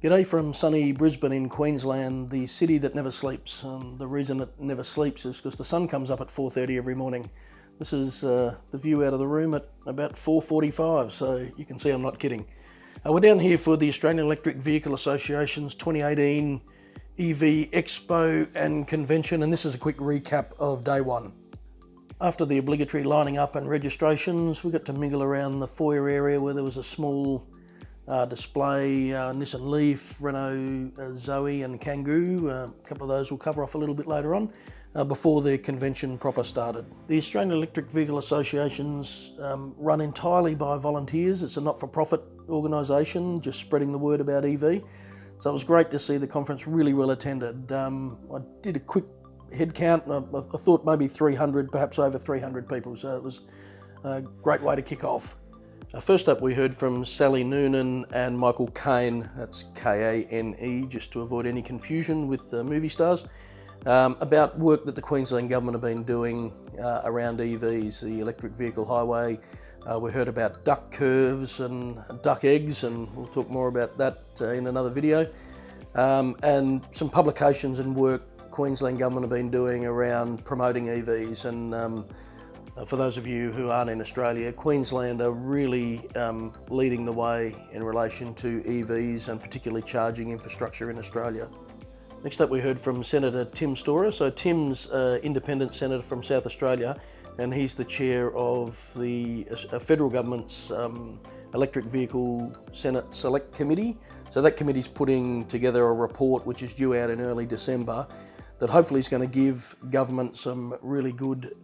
G'day from sunny Brisbane in Queensland, the city that never sleeps. The reason it never sleeps is because the sun comes up at 4:30 every morning. This is the view out of the room at about 4:45, so you can see I'm not kidding. We're down here for the Australian Electric Vehicle Association's 2018 EV Expo and Convention, and this is a quick recap of day one. After the obligatory lining up and registrations, we got to mingle around the foyer area where there was a small display, Nissan Leaf, Renault Zoe and Kangoo. A couple of those we'll cover off a little bit later on, before the convention proper started. The Australian Electric Vehicle Association's run entirely by volunteers. It's a not-for-profit organisation, just spreading the word about EV. So it was great to see the conference really well attended. I did a quick head count, and I thought maybe 300, perhaps over 300 people, so it was a great way to kick off. First up, we heard from Sally Noonan and Michael Caine, that's K-A-N-E, just to avoid any confusion with the movie stars, about work that the Queensland Government have been doing around EVs, the electric vehicle highway. We heard about duck curves and duck eggs, and we'll talk more about that in another video. And some publications and work Queensland Government have been doing around promoting EVs. And for those of you who aren't in Australia, Queensland are really leading the way in relation to EVs and particularly charging infrastructure in Australia. Next up, we heard from Senator Tim Storer. So Tim's independent senator from South Australia, and he's the chair of the federal government's Electric Vehicle Senate Select Committee. So that committee's putting together a report which is due out in early December that hopefully is going to give government some really good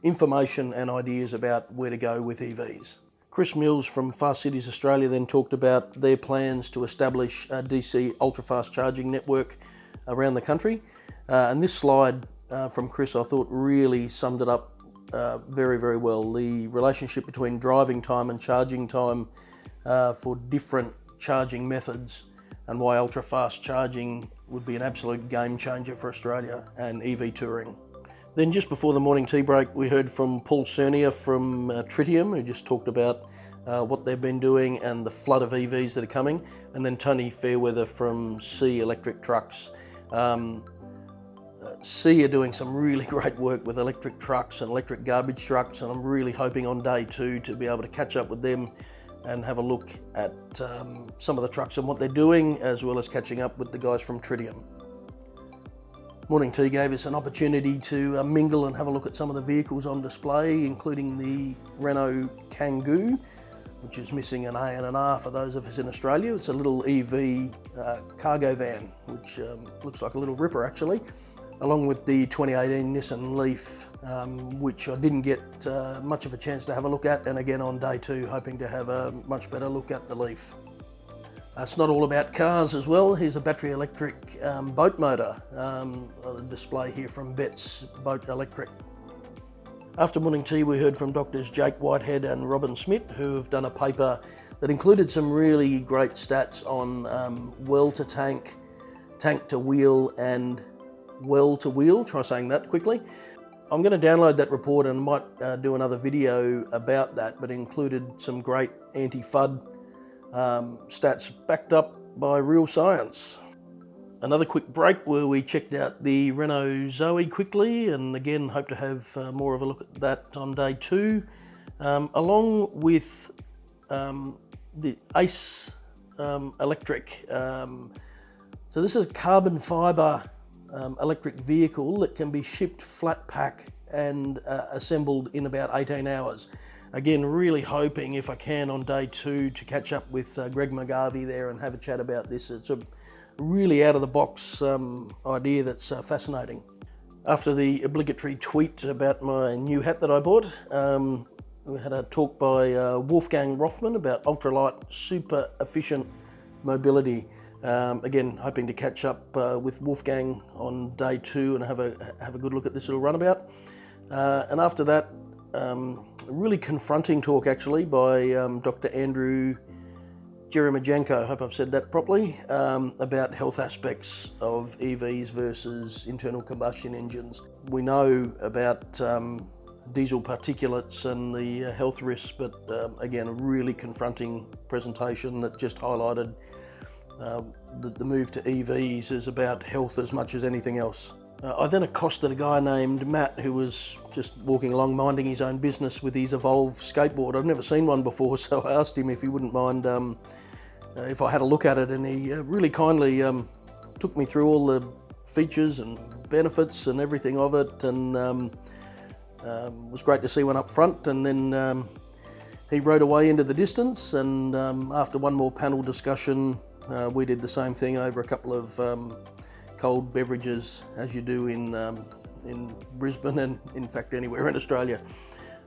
information and ideas about where to go with EVs. Chris Mills from Fast Cities Australia then talked about their plans to establish a DC ultra-fast charging network around the country. And this slide from Chris I thought really summed it up very, very well. The relationship between driving time and charging time for different charging methods, and why ultra-fast charging would be an absolute game changer for Australia and EV touring. Then just before the morning tea break, we heard from Paul Cernier from Tritium, who just talked about what they've been doing and the flood of EVs that are coming. And then Tony Fairweather from C Electric Trucks. C are doing some really great work with electric trucks and electric garbage trucks, and I'm really hoping on day two to be able to catch up with them and have a look at some of the trucks and what they're doing, as well as catching up with the guys from Tritium. Morning Tea gave us an opportunity to mingle and have a look at some of the vehicles on display, including the Renault Kangoo, which is missing an A and an R for those of us in Australia. It's a little EV cargo van, which looks like a little ripper actually, along with the 2018 Nissan Leaf, which I didn't get much of a chance to have a look at, and again on day two hoping to have a much better look at the Leaf. It's not all about cars as well. Here's a battery electric boat motor, on a display here from Betts Boat Electric. After morning tea we heard from Doctors Jake Whitehead and Robin Smith, who have done a paper that included some really great stats on well to tank, tank to wheel and well to wheel. Try saying that quickly. I'm going to download that report and might do another video about that, but it included some great anti-FUD stats backed up by real science. Another quick break where we checked out the Renault Zoe quickly, and again hope to have more of a look at that on day two, along with the ACE Electric. So this is a carbon fibre electric vehicle that can be shipped flat pack and assembled in about 18 hours. Again, really hoping if I can on day two to catch up with Greg McGarvey there and have a chat about this. It's a really out of the box idea that's fascinating. After the obligatory tweet about my new hat that I bought, we had a talk by Wolfgang Rothman about ultralight super efficient mobility. Again, hoping to catch up with Wolfgang on day two and have a good look at this little runabout. And after that, a really confronting talk actually by Dr. Andrew Jeremijenko, I hope I've said that properly, about health aspects of EVs versus internal combustion engines. We know about diesel particulates and the health risks, but again, a really confronting presentation that just highlighted The move to EVs is about health as much as anything else. I then accosted a guy named Matt who was just walking along minding his own business with his Evolve skateboard. I've never seen one before, so I asked him if he wouldn't mind if I had a look at it, and he really kindly took me through all the features and benefits and everything of it, and it was great to see one up front. And then he rode away into the distance, and after one more panel discussion, we did the same thing over a couple of cold beverages, as you do in Brisbane and in fact anywhere in Australia.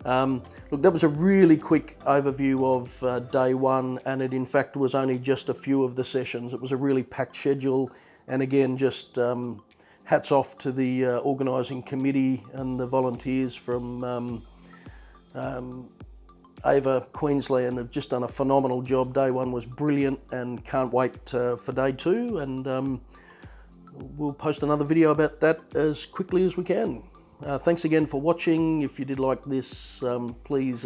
Look, that was a really quick overview of day one, and it in fact was only just a few of the sessions. It was a really packed schedule, and again, just hats off to the organising committee and the volunteers from AEVA Queensland. Have just done a phenomenal job. Day one was brilliant, and can't wait for day two, and we'll post another video about that as quickly as we can. Thanks again for watching. If you did like this, please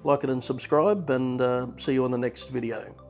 like it and subscribe, and see you on the next video.